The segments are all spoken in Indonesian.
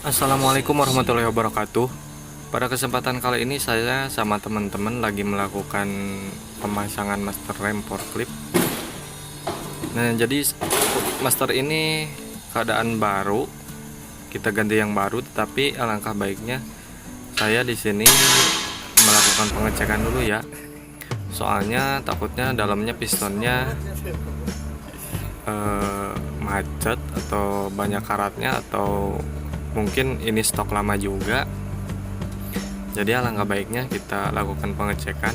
Assalamualaikum warahmatullahi wabarakatuh. Pada kesempatan kali ini saya sama teman-teman lagi melakukan pemasangan master rem forklift. Nah, jadi master ini keadaan baru, kita ganti yang baru, tetapi alangkah baiknya saya di sini melakukan pengecekan dulu ya. Soalnya takutnya dalamnya pistonnya macet atau banyak karatnya, atau mungkin ini stok lama juga. Jadi alangkah baiknya kita lakukan pengecekan.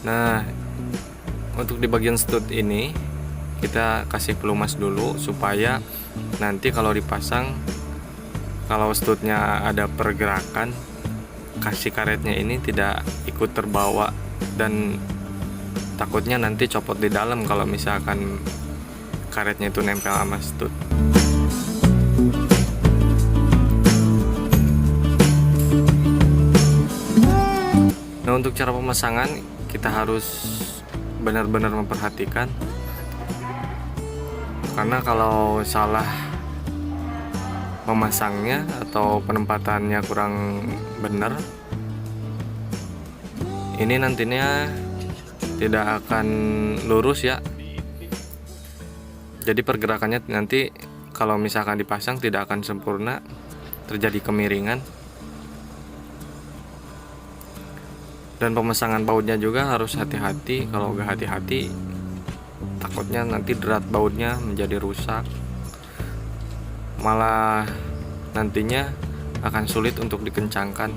Nah, untuk di bagian stud ini kita kasih pelumas dulu supaya nanti kalau dipasang, kalau studnya ada pergerakan, kasih karetnya ini tidak ikut terbawa dan takutnya nanti copot di dalam kalau misalkan karetnya itu nempel sama stud. Nah, untuk cara pemasangan kita harus benar-benar memperhatikan, karena kalau salah memasangnya atau penempatannya kurang benar, ini nantinya tidak akan lurus ya. Jadi pergerakannya nanti kalau misalkan dipasang tidak akan sempurna, terjadi kemiringan. Dan pemasangan bautnya juga harus hati-hati. Kalau nggak hati-hati, takutnya nanti drat bautnya menjadi rusak, malah nantinya akan sulit untuk dikencangkan.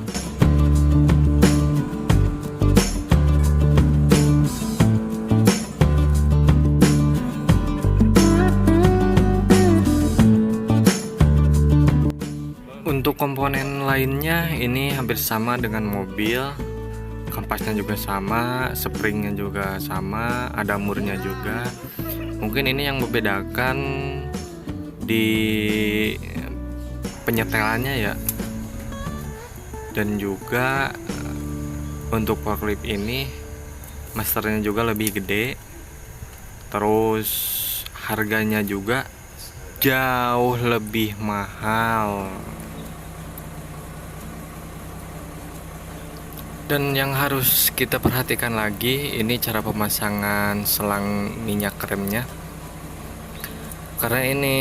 Untuk komponen lainnya ini hampir sama dengan mobil. Kampasnya juga sama, springnya juga sama, ada murnya juga. Mungkin ini yang membedakan di penyetelannya ya. Dan juga untuk forklift ini masternya juga lebih gede. Terus harganya juga jauh lebih mahal. Dan yang harus kita perhatikan lagi, ini cara pemasangan selang minyak remnya. Karena ini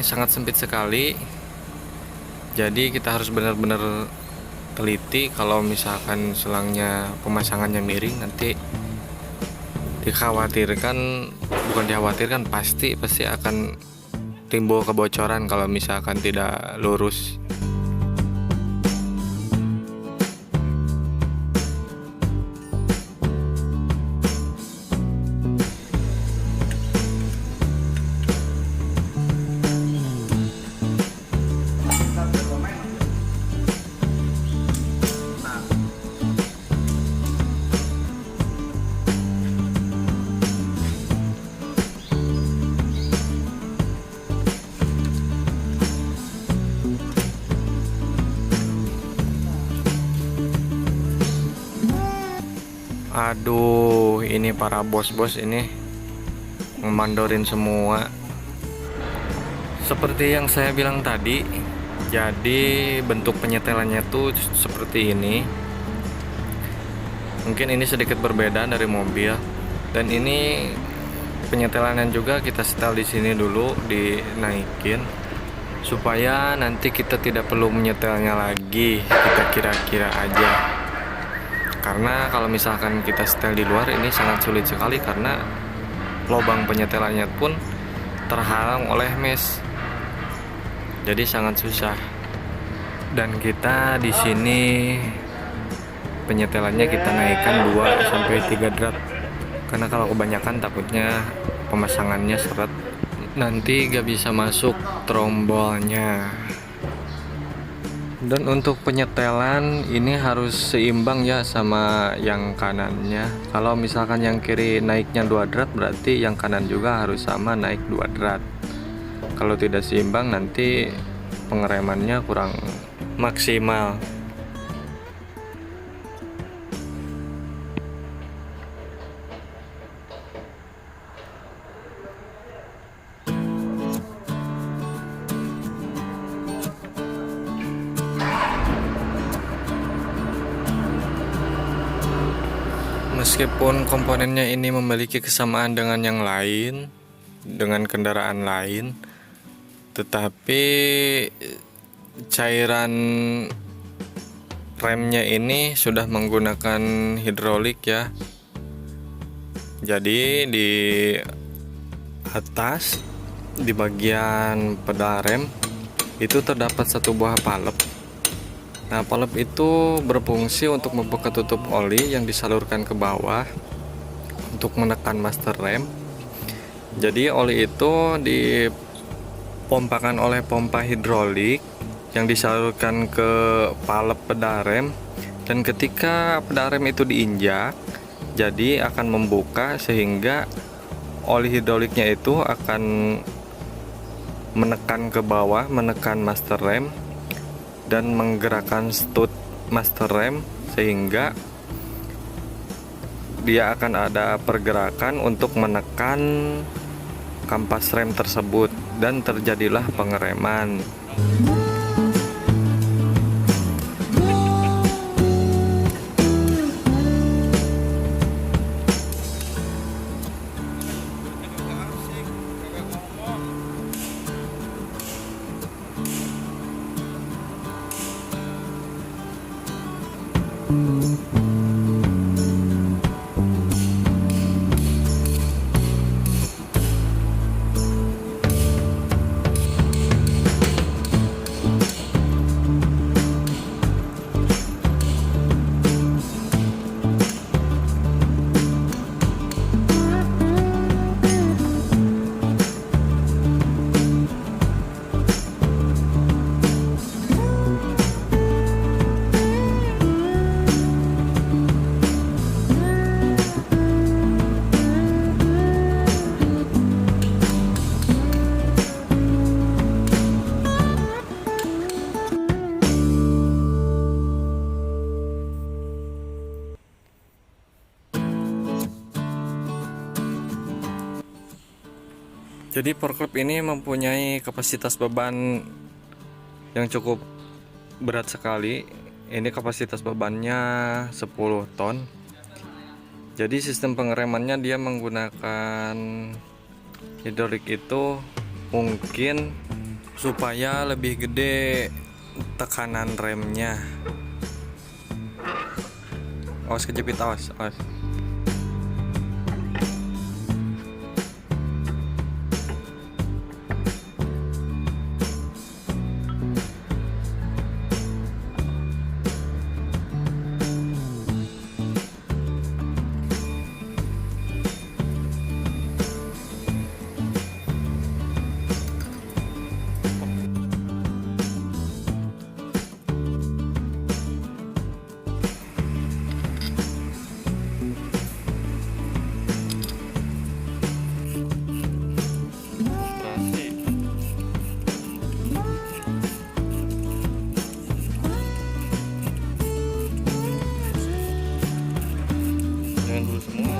sangat sempit sekali, jadi kita harus benar-benar teliti. Kalau misalkan selangnya pemasangannya miring, nanti dikhawatirkan, bukan dikhawatirkan, pasti akan timbul kebocoran kalau misalkan tidak lurus. Aduh, ini para bos-bos ini memandorin semua. Seperti yang saya bilang tadi, jadi bentuk penyetelannya tuh seperti ini. Mungkin ini sedikit berbeda dari mobil. Dan ini penyetelannya juga kita setel di sini dulu, dinaikin supaya nanti kita tidak perlu menyetelnya lagi, kita kira-kira aja. Karena kalau misalkan kita setel di luar ini sangat sulit sekali, karena lubang penyetelannya pun terhalang oleh mesh. Jadi sangat susah. Dan kita di sini penyetelannya kita naikkan 2 sampai 3 drat. Karena kalau kebanyakan takutnya pemasangannya seret, nanti gak bisa masuk trombolnya. Dan untuk penyetelan ini harus seimbang ya sama yang kanannya. Kalau misalkan yang kiri naiknya 2 drat, berarti yang kanan juga harus sama naik 2 drat. Kalau tidak seimbang nanti pengeremannya kurang maksimal. meskipun komponennya ini memiliki kesamaan dengan yang lain, dengan kendaraan lain, tetapi cairan remnya ini sudah menggunakan hidrolik ya. Jadi di atas, di bagian pedal rem itu terdapat satu buah palep. Nah, palep itu berfungsi untuk membuka tutup oli yang disalurkan ke bawah untuk menekan master rem. Jadi oli itu dipompakan oleh pompa hidrolik yang disalurkan ke palep pedal rem, dan ketika pedal rem itu diinjak, jadi akan membuka sehingga oli hidroliknya itu akan menekan ke bawah, menekan master rem dan menggerakkan stud master rem, sehingga dia akan ada pergerakan untuk menekan kampas rem tersebut dan terjadilah pengereman. Jadi forklift ini mempunyai kapasitas beban yang cukup berat sekali. Ini kapasitas bebannya 10 ton. Jadi sistem pengeremannya dia menggunakan hidrolik itu mungkin supaya lebih gede tekanan remnya. Awas kejepit, awas. Jangan dulu semua.